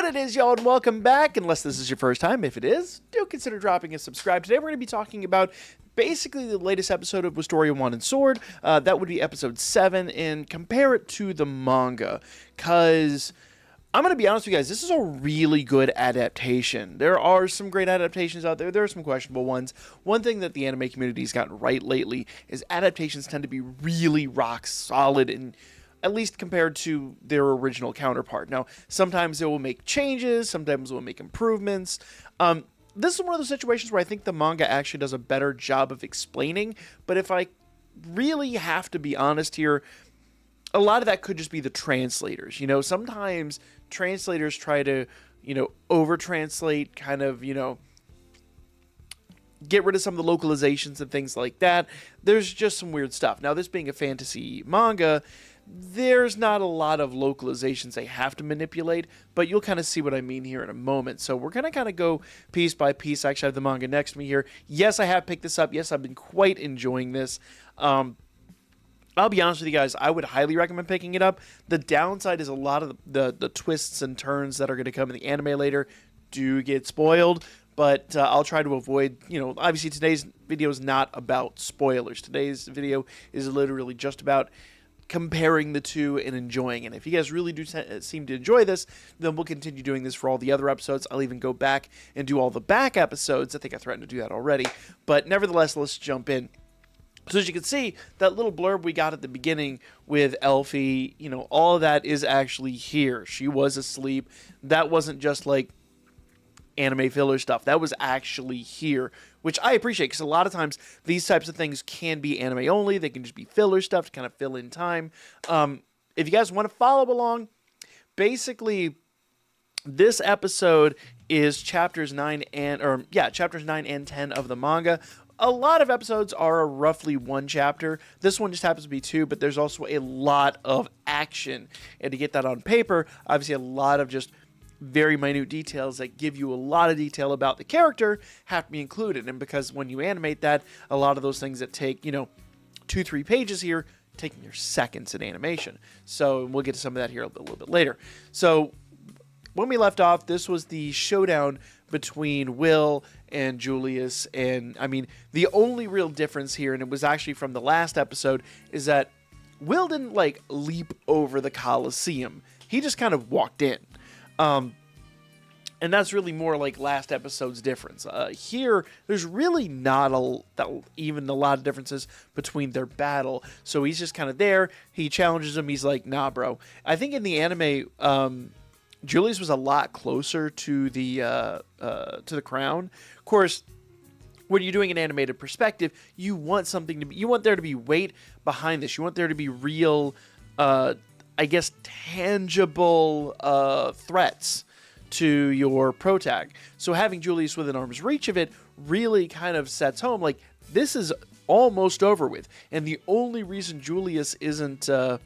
What it is, y'all, and welcome back. Unless this is your first time, if it is, do consider dropping a subscribe. Today we're going to be talking about basically the latest episode of Wistoria 1 and Sword. That would be episode 7, and compare it to the manga. Because I'm going to be honest with you guys, this is a really good adaptation. There are some great adaptations out there. There are some questionable ones. One thing that the anime community's gotten right lately is adaptations tend to be really rock solid, and at least compared to their original counterpart. Now, sometimes they will make changes, sometimes they will make improvements. This is one of those situations where I think the manga actually does a better job of explaining, but if I really have to be honest here, a lot of that could just be the translators. You know, sometimes translators try to, over-translate, kind of, get rid of some of the localizations and things like that. There's just some weird stuff. Now, this being a fantasy manga, there's not a lot of localizations they have to manipulate, but you'll kind of see what I mean here in a moment. So we're going to kind of go piece by piece. I actually have the manga next to me here. Yes, I have picked this up. Yes, I've been quite enjoying this. I'll be honest with you guys, I would highly recommend picking it up. The downside is a lot of the twists and turns that are going to come in the anime later do get spoiled, but I'll try to avoid, obviously today's video is not about spoilers. Today's video is literally just about comparing the two and enjoying it. If you guys really do seem to enjoy this, then we'll continue doing this for all the other episodes. I'll even go back and do all the back episodes. I think I threatened to do that already, but nevertheless, let's jump in. So as you can see, that little blurb we got at the beginning with Elfie, all of that is actually here. She was asleep. That wasn't just like anime filler stuff. That was actually here, which I appreciate, because a lot of times these types of things can be anime only. They can just be filler stuff to kind of fill in time. If you guys want to follow along, basically this episode is chapters 9 and 10 of the manga. A lot of episodes are roughly one chapter. This one just happens to be 2, but there's also a lot of action. And to get that on paper, obviously a lot of just very minute details that give you a lot of detail about the character have to be included. And because when you animate that, a lot of those things that take, 2-3 pages here, taking your seconds in animation. So we'll get to some of that here a little bit later. So when we left off, this was the showdown between Will and Julius. And I mean, the only real difference here, and it was actually from the last episode, is that Will didn't leap over the Colosseum. He just kind of walked in. And that's really more like last episode's difference. Here, there's really not even a lot of differences between their battle. So he's just kind of there. He challenges him. He's like, nah, bro. I think in the anime, Julius was a lot closer to the crown. Of course, when you're doing an animated perspective, you want you want there to be weight behind this. You want there to be real, tangible threats to your protag. So having Julius within arm's reach of it really kind of sets home, this is almost over with. And the only reason Julius is kind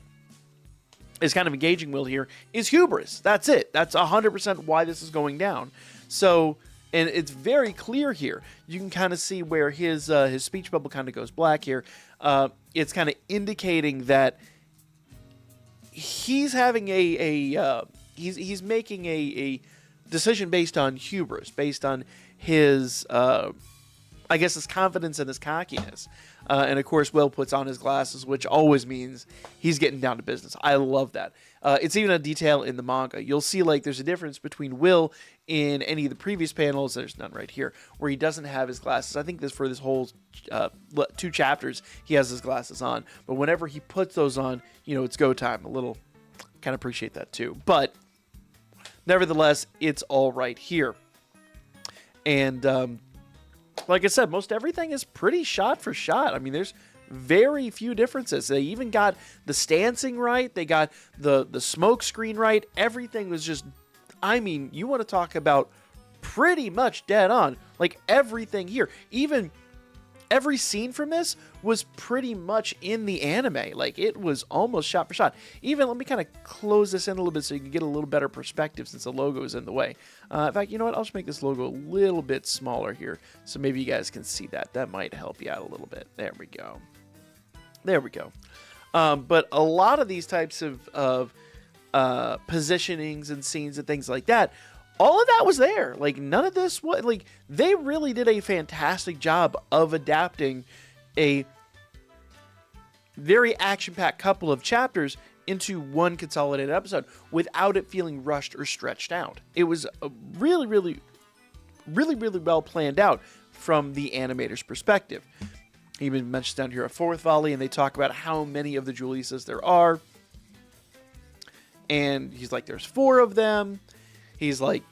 of engaging Will here is hubris. That's it. That's 100% why this is going down. So, and it's very clear here. You can kind of see where his speech bubble kind of goes black here. It's kind of indicating that he's having he's making a decision based on hubris, based on his his confidence and his cockiness. And of course, Will puts on his glasses, which always means he's getting down to business. I love that. It's even a detail in the manga. You'll see there's a difference between Will in any of the previous panels. There's none right here, where he doesn't have his glasses. I think for this whole 2 chapters, he has his glasses on. But whenever he puts those on, it's go time. Kind of appreciate that too. But nevertheless, it's all right here. And like I said, most everything is pretty shot for shot. I mean, there's very few differences. They even got the stancing right. They got the smoke screen right. Everything was just, you want to talk about pretty much dead on. Everything here. Even every scene from this was pretty much in the anime. It was almost shot for shot. Even, let me kind of close this in a little bit so you can get a little better perspective since the logo is in the way. In fact, you know what? I'll just make this logo a little bit smaller here so maybe you guys can see that. That might help you out a little bit. There we go. There we go. But a lot of these types of positionings and scenes and things like that. All of that was there. Like, none of this was, like, they really did a fantastic job of adapting a very action-packed couple of chapters into one consolidated episode without it feeling rushed or stretched out. It was a really, really, really, really well planned out from the animator's perspective. He even mentions down here a fourth volley, and they talk about how many of the Juliuses there are. And he's like, there's 4 of them. He's like,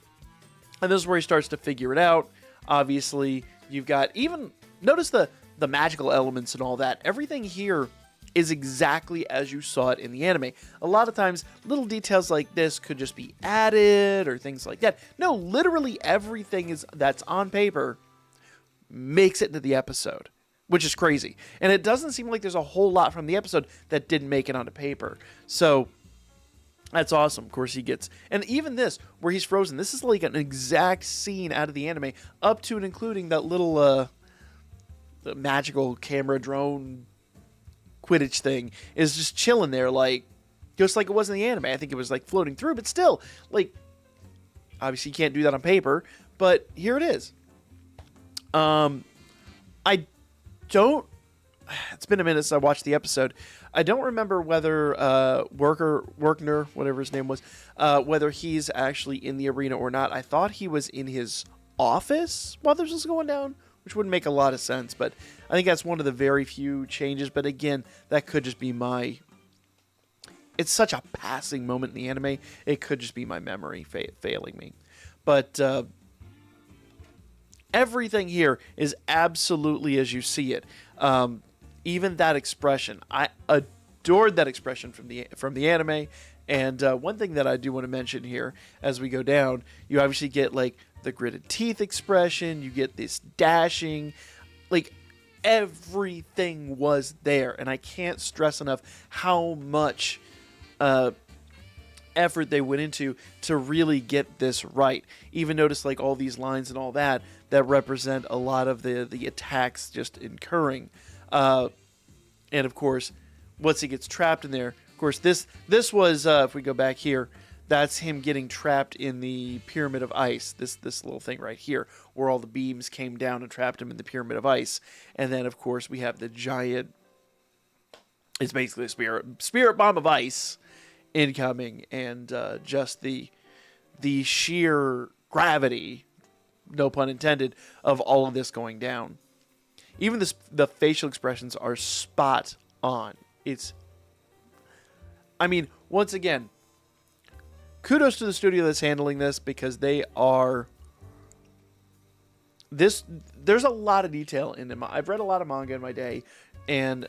and this is where he starts to figure it out. Obviously, you've got even, notice the magical elements and all that. Everything here is exactly as you saw it in the anime. A lot of times, little details like this could just be added or things like that. No, literally everything that's on paper makes it into the episode, which is crazy. And it doesn't seem like there's a whole lot from the episode that didn't make it onto paper. So that's awesome. Of course, he gets, and even this, where he's frozen, this is like an exact scene out of the anime, up to and including that little the magical camera drone Quidditch thing is just chilling there, like, just like it was in the anime. I think it was like floating through, but still, like, obviously you can't do that on paper, but here it is. I don't, it's been a minute since I watched the episode. I don't remember whether Workner, whatever his name was, whether he's actually in the arena or not. I thought he was in his office while this was going down, which wouldn't make a lot of sense, but I think that's one of the very few changes. But again, that could just be it's such a passing moment in the anime. It could just be my memory failing me. But everything here is absolutely as you see it. Even that expression, I adored that expression from the anime. And one thing that I do want to mention here, as we go down, you obviously get like the gritted teeth expression. You get this dashing, like everything was there, and I can't stress enough how much effort they went into to really get this right. Even notice like all these lines and all that represent a lot of the attacks just incurring. And of course, once he gets trapped in there, of course, this was, if we go back here, that's him getting trapped in the pyramid of ice. This little thing right here, where all the beams came down and trapped him in the pyramid of ice. And then, of course, we have the giant, it's basically a spirit bomb of ice incoming, and just the sheer gravity, no pun intended, of all of this going down. Even the facial expressions are spot on. I mean, once again, kudos to the studio that's handling this, because they are... There's a lot of detail in them. I've read a lot of manga in my day, and,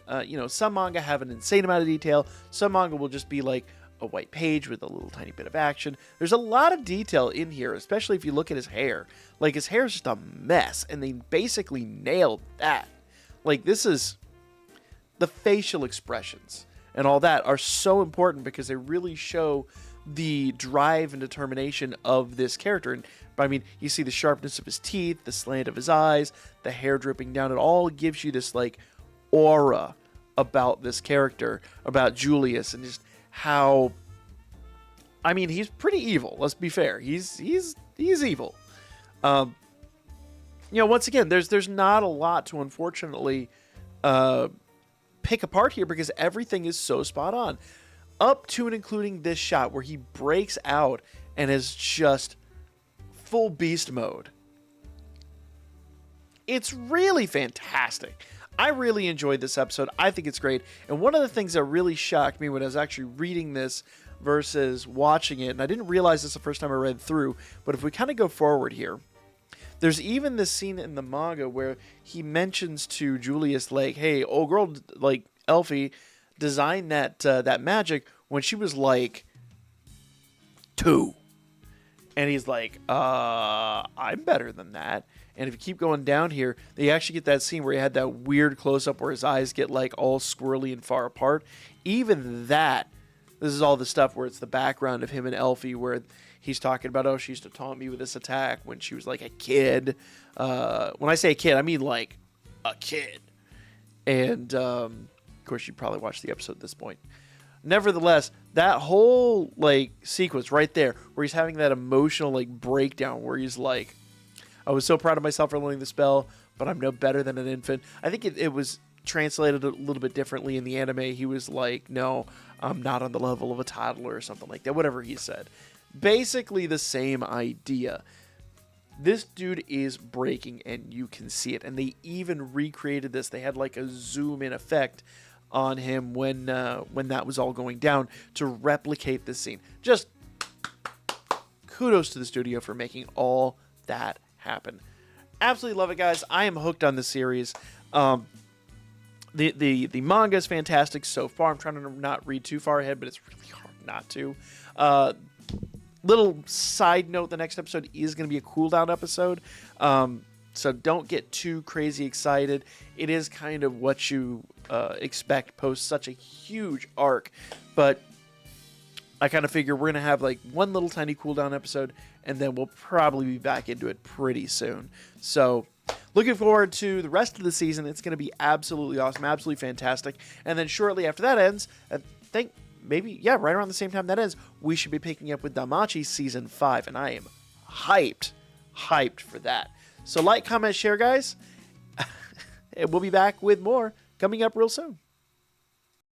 some manga have an insane amount of detail. Some manga will just be like a white page with a little tiny bit of action. There's a lot of detail in here, especially if you look at his hair. Like, his hair is just a mess, and they basically nailed that. Like, this is... The facial expressions and all that are so important, because they really show the drive and determination of this character. And I mean, you see the sharpness of his teeth, the slant of his eyes, the hair dripping down. It all gives you this like aura about this character, about Julius, and just how, I mean, he's pretty evil. Let's be fair. He's evil. Once again, there's not a lot to unfortunately pick apart here, because everything is so spot on, up to and including this shot where he breaks out and is just full beast mode. It's really fantastic. I really enjoyed this episode. I think it's great. And one of the things that really shocked me when I was actually reading this versus watching it, and I didn't realize this the first time I read through, but if we kind of go forward here, there's even this scene in the manga where he mentions to Julius, like, hey, old girl, like, Elfie, designed that magic when she was, like, 2. And he's like, I'm better than that. And if you keep going down here, they actually get that scene where he had that weird close-up where his eyes get, like, all squirrely and far apart. Even that, this is all the stuff where it's the background of him and Elfie, where he's talking about, oh, she used to taunt me with this attack when she was, like, a kid. When I say a kid, I mean, like, a kid. And, of course, you probably watched the episode at this point. nevertheless, that whole like sequence right there where he's having that emotional like breakdown where he's like, I was so proud of myself for learning the spell, but I'm no better than an infant. I think it was translated a little bit differently in the anime. He was like, no, I'm not on the level of a toddler or something like that, whatever he said. Basically the same idea. This dude is breaking and you can see it. And they even recreated this. They had like a zoom in effect on him when that was all going down to replicate this scene. Just kudos to the studio for making all that happen. Absolutely love it, guys. I am hooked on this series. The manga is fantastic so far. I'm trying to not read too far ahead, but it's really hard not to. Little side note, the next episode is going to be a cooldown episode. So don't get too crazy excited. It is kind of what you expect post such a huge arc. But I kind of figure we're going to have like one little tiny cooldown episode, and then we'll probably be back into it pretty soon. So looking forward to the rest of the season. It's going to be absolutely awesome, absolutely fantastic. And then shortly after that ends, I think maybe, yeah, right around the same time that ends, we should be picking up with Danmachi Season 5. And I am hyped for that. So like, comment, share, guys. And we'll be back with more coming up real soon.